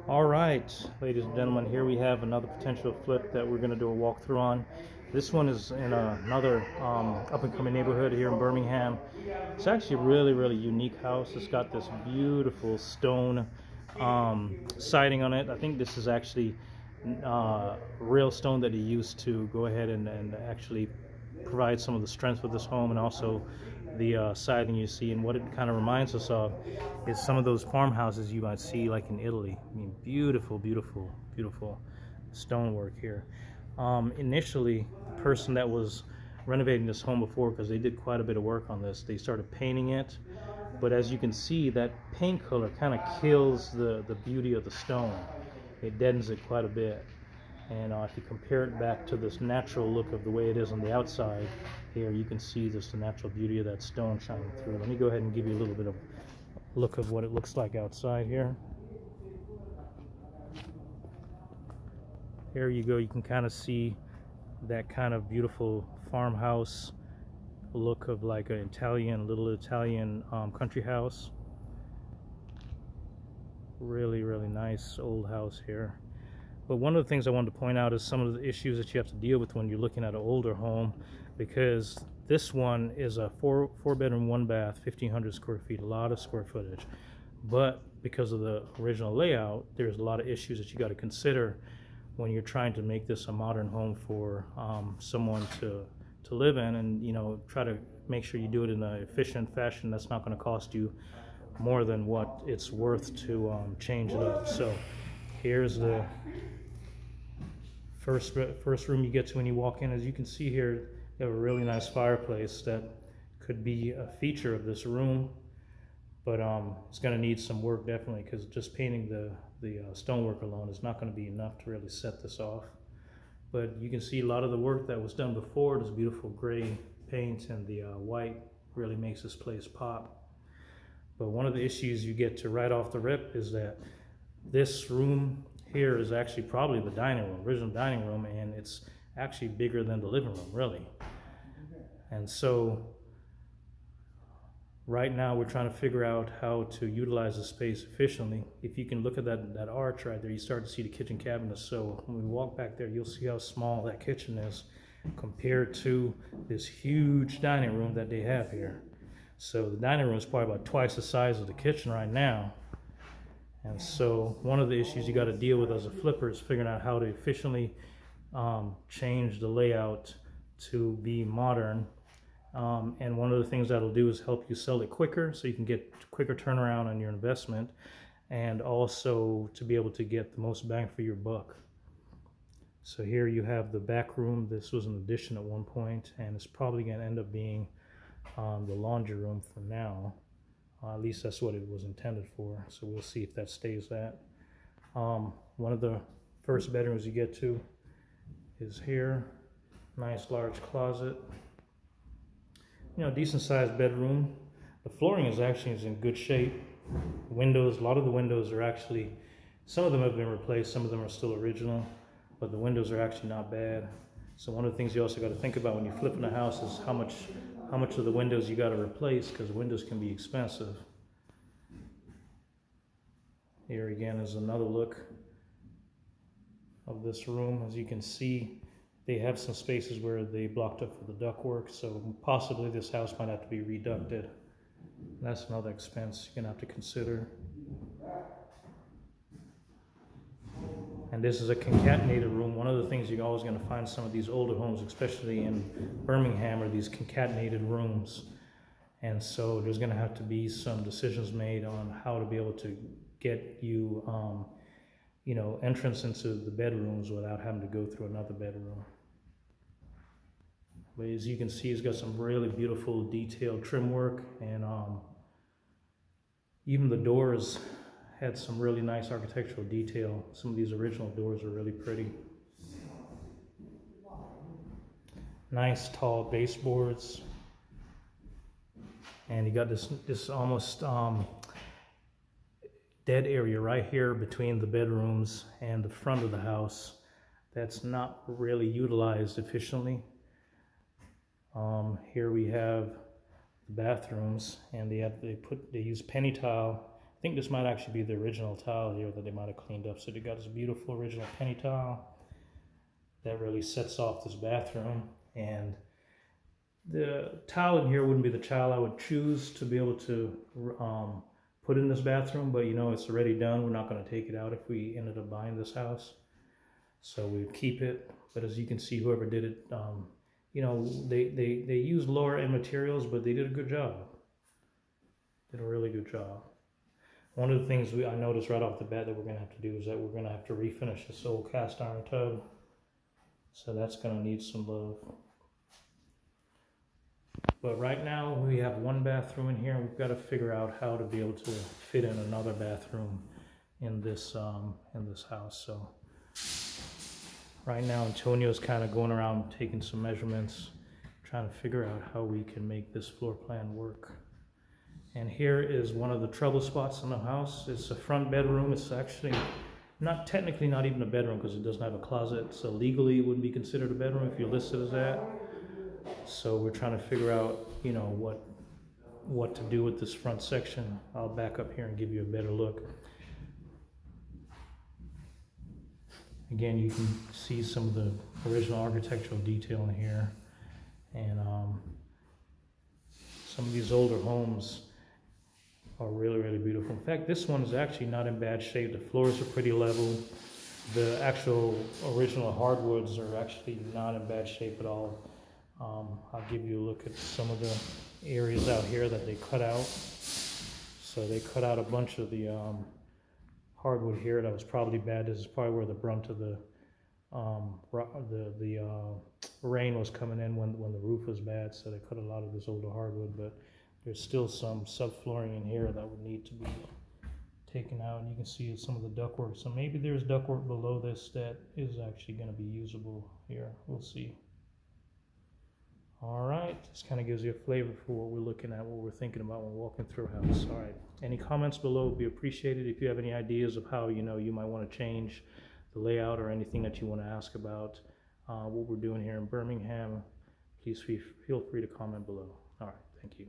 All right, ladies and gentlemen, here we have another potential flip that we're going to do a walkthrough on. This one is in another up-and-coming neighborhood here in Birmingham. It's actually a really unique house. It's got this beautiful stone siding on it. I think this is actually real stone that he used to go ahead and actually provide some of the strength for this home, and also the siding you see. And what it kind of reminds us of is some of those farmhouses you might see like in Italy. I mean, beautiful stonework here. Initially, the person that was renovating this home before, because they did quite a bit of work on this, they started painting it. But as you can see, that paint color kind of kills the beauty of the stone. It deadens it quite a bit. And if you compare it back to this natural look of the way it is on the outside, here you can see just the natural beauty of that stone shining through. Let me go ahead and give you a little bit of a look of what it looks like outside here. Here you go, you can kind of see that kind of beautiful farmhouse look of like an little Italian country house. Really nice old house here. But one of the things I wanted to point out is some of the issues that you have to deal with when you're looking at an older home, because this one is a four bedroom, 1 bath, 1,500 square feet, a lot of square footage. But because of the original layout, there's a lot of issues that you got to consider when you're trying to make this a modern home for someone to live in, and try to make sure you do it in an efficient fashion that's not going to cost you more than what it's worth to change it up. So here's the first room you get to when you walk in. As you can see here, they have a really nice fireplace that could be a feature of this room, but it's going to need some work definitely, because just painting the stonework alone is not going to be enough to really set this off. But you can see a lot of the work that was done before. This beautiful gray paint and the white really makes this place pop. But one of the issues you get to right off the rip is that this room here is actually probably the dining room, original dining room, and it's actually bigger than the living room, really. And so right now we're trying to figure out how to utilize the space efficiently. If you can look at that arch right there, you start to see the kitchen cabinets. So when we walk back there, you'll see how small that kitchen is compared to this huge dining room that they have here. So the dining room is probably about twice the size of the kitchen right now. And so one of the issues you got to deal with as a flipper is figuring out how to efficiently change the layout to be modern. And one of the things that'll do is help you sell it quicker, so you can get quicker turnaround on your investment, and also to be able to get the most bang for your buck. So here you have the back room. This was an addition at one point, and it's probably going to end up being the laundry room for now. At least that's what it was intended for, so we'll see if that stays that. One of the first bedrooms you get to is here. Nice large closet. Decent sized bedroom. The flooring is in good shape. Windows, a lot of the windows are actually, some of them have been replaced, some of them are still original, but the windows are actually not bad. So one of the things you also got to think about when you're flipping a house is how much of the windows you got to replace, because windows can be expensive. Here again is another look of this room. As you can see, they have some spaces where they blocked up for the ductwork, so possibly this house might have to be reducted. That's another expense you're gonna have to consider. And this is a concatenated room. One of the things you're always going to find some of these older homes, especially in Birmingham, are these concatenated rooms. And so there's going to have to be some decisions made on how to be able to get you, entrance into the bedrooms without having to go through another bedroom. But as you can see, it's got some really beautiful detailed trim work, and even the doors had some really nice architectural detail. Some of these original doors are really pretty. Nice tall baseboards. And you got this almost dead area right here between the bedrooms and the front of the house that's not really utilized efficiently. Here we have the bathrooms, and they use penny tile. think this might actually be the original tile here that they might have cleaned up. So they got this beautiful original penny tile that really sets off this bathroom. And the tile in here wouldn't be the tile I would choose to be able to put in this bathroom, but you know, it's already done. We're not going to take it out if we ended up buying this house. So we would keep it. But as you can see, whoever did it, you know, they used lower end materials, but they did a good job. Did a really good job. One of the things I noticed right off the bat that we're going to have to do is that we're going to have to refinish this old cast iron tub. So that's going to need some love. But right now we have one bathroom in here. We've got to figure out how to be able to fit in another bathroom in this house. So right now Antonio's kind of going around taking some measurements, trying to figure out how we can make this floor plan work. And here is one of the trouble spots in the house. It's a front bedroom. It's actually technically not even a bedroom because it doesn't have a closet. So legally it wouldn't be considered a bedroom if you list it as that. So we're trying to figure out, you know, what to do with this front section. I'll back up here and give you a better look. Again, you can see some of the original architectural detail in here. And some of these older homes are really, really beautiful. In fact, this one is actually not in bad shape. The floors are pretty level. The actual original hardwoods are actually not in bad shape at all. I'll give you a look at some of the areas out here that they cut out. So they cut out a bunch of the hardwood here that was probably bad. This is probably where the brunt of the rain was coming in when the roof was bad. So they cut a lot of this older hardwood, but there's still some subflooring in here that would need to be taken out. And you can see some of the ductwork. So maybe there's ductwork below this that is actually going to be usable here. We'll see. All right, this kind of gives you a flavor for what we're looking at, what we're thinking about when we're walking through a house. All right, any comments below would be appreciated. If you have any ideas of how, you know, you might want to change the layout or anything that you want to ask about what we're doing here in Birmingham, please feel free to comment below. All right, thank you.